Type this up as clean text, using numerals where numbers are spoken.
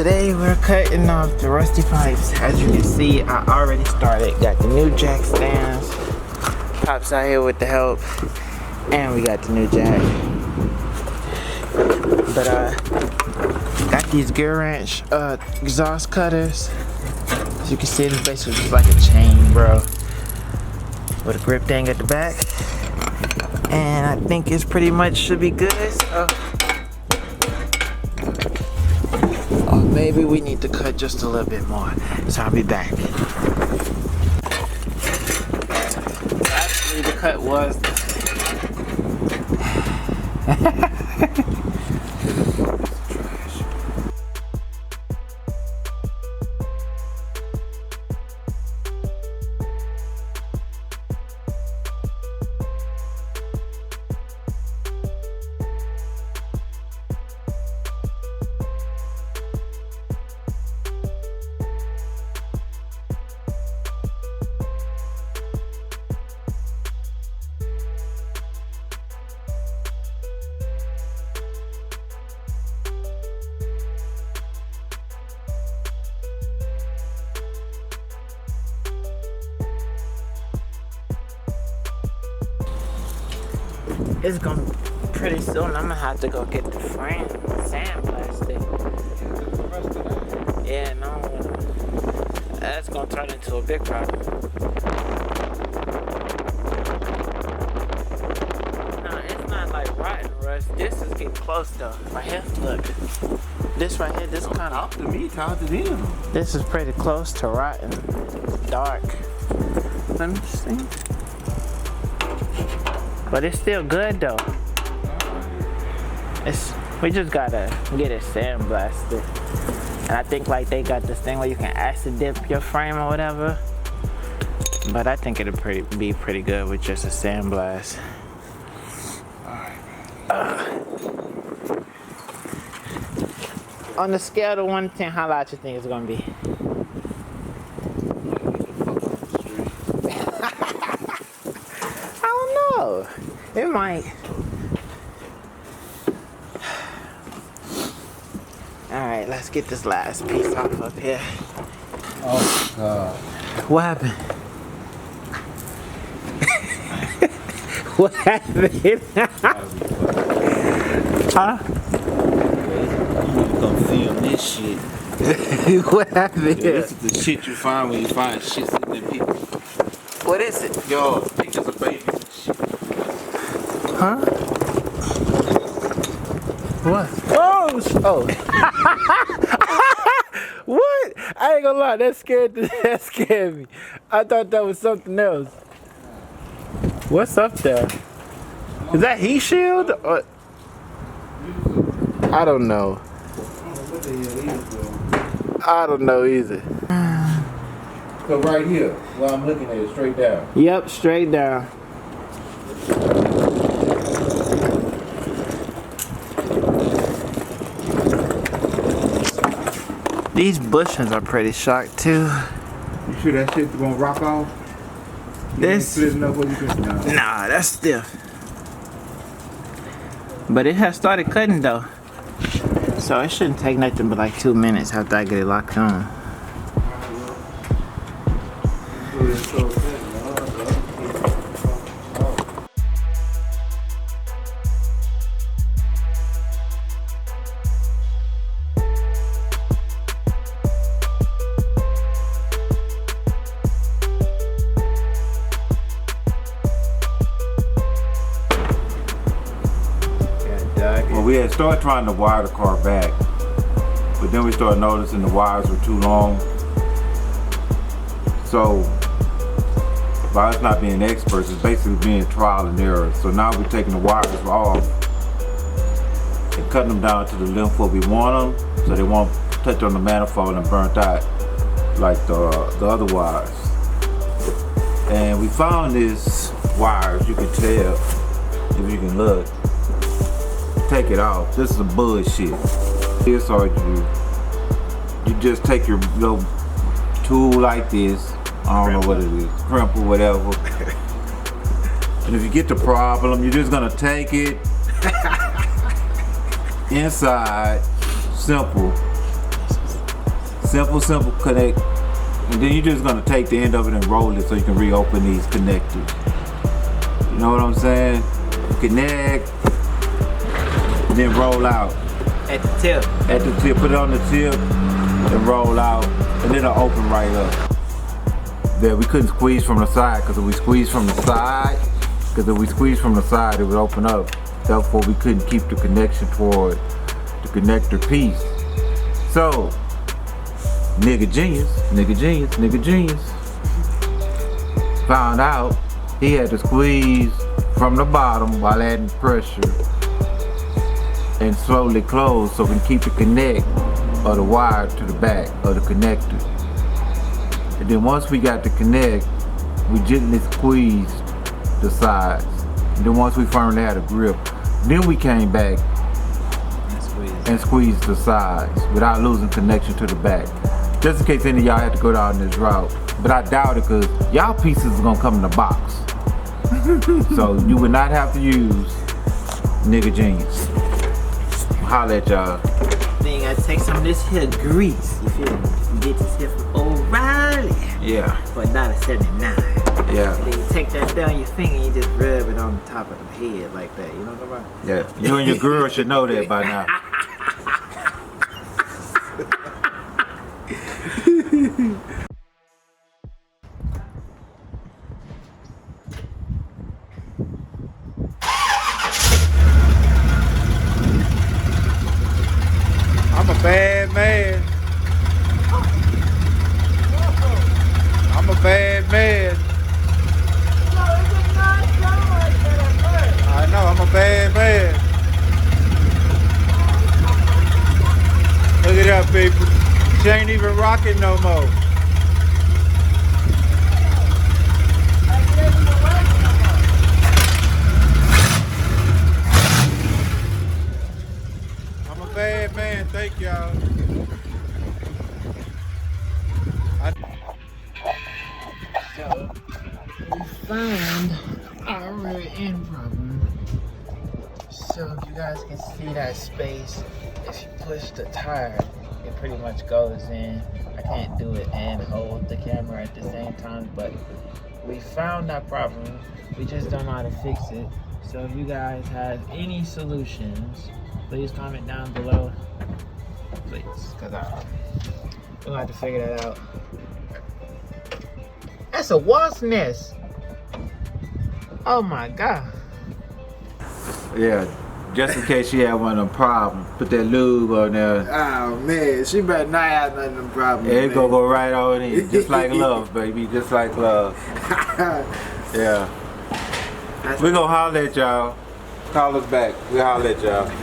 today we're cutting off the rusty pipes. As you can see, I already started. Got the new jack stands. Pops out here with the help. And we got the new jack. But got these gear wrench exhaust cutters. As you can see, it's basically just like a chain, bro. With a grip thing at the back. And I think it's pretty much should be good. So maybe we need to cut just a little bit more. So I'll be back. Actually, the cut was it's gonna pretty soon. I'm gonna have to go get the frame sandblasted. Yeah, no, that's gonna turn into a big problem. No, it's not like rotten rust. This is getting close though. Right here, look. This right here, this kind of. Talk to me, talk to them. This is pretty close to rotten, dark. Let me see. But it's still good though. We just gotta get it sandblasted. And I think like they got this thing where you can acid dip your frame or whatever. But I think it'll be pretty good with just a sandblast. On the scale of 1 to 10, how loud you think it's gonna be? It might. Alright, let's get this last piece off up here. Oh, God. What happened? What happened? Huh? You come film this shit. What happened? Yeah, this is the shit you find when you find shit sitting in people. What is it? Yo, pictures of babies and shit. Huh? What? Oh! What? I ain't gonna lie, that scared me. I thought that was something else. What's up there? Is that heat shield? Or I don't know. I don't know either. So right here, where I'm looking at it, straight down. Yep, straight down. These bushings are pretty sharp too. You sure that shit's gonna rock off? This? Nah, that's stiff. But it has started cutting though. So it shouldn't take nothing but like 2 minutes after I get it locked on. Well, we had started trying to wire the car back, but then we started noticing the wires were too long. So, by us not being experts, it's basically being trial and error. So now we're taking the wires off and cutting them down to the length where we want them, so they won't touch on the manifold and burnt out like the other wires. And we found these wires, you can tell if you can look. Take it off. This is some bullshit. This or you just take your little tool like this. I don't know what it is, crimp or whatever. And if you get the problem, you're just gonna take it inside, simple, Simple connect. And then you're just gonna take the end of it and roll it so you can reopen these connectors. You know what I'm saying? Connect, then roll out. At the tip. At the tip, put it on the tip and roll out, and it'll open right up. There, we couldn't squeeze from the side, because if we squeeze from the side, it would open up. Therefore, we couldn't keep the connection toward the connector piece. So, nigga genius, found out he had to squeeze from the bottom while adding pressure and slowly close so we can keep the connect of the wire to the back of the connector. And then once we got the connect, we gently squeezed the sides. And then once we firmly had a grip, then we came back and squeezed the sides without losing connection to the back. Just in case any of y'all had to go down this route. But I doubt it, because y'all pieces are gonna come in the box. So you would not have to use nigga genius. Holla at y'all. Then you gotta take some of this here grease, you feel me? You get this here from O'Reilly. Yeah. For $1.79. Yeah. And then you take that down your finger and you just rub it on the top of the head like that. You know what I'm talking about? Yeah. You and your girl should know that by now. I'm a bad man. I'm a bad man. I know, I'm a bad man. Look at that, people. She ain't even rocking no more. I'm a bad man, thank y'all. So, we found our rear end problem. So if you guys can see that space, if you push the tire, it pretty much goes in. I can't do it and hold the camera at the same time, but we found that problem. We just don't know how to fix it. So if you guys have any solutions, please comment down below. Please, because we'll have to figure that out. That's a wasp nest. Oh my God. Yeah, just in case she had one of them problems, put that lube on there. Oh man, she better not have none of them problems. Yeah, it's gonna go right on in. Just like love, baby. Just like love. Yeah. We're gonna holler at y'all. Call us back. We'll holler at y'all.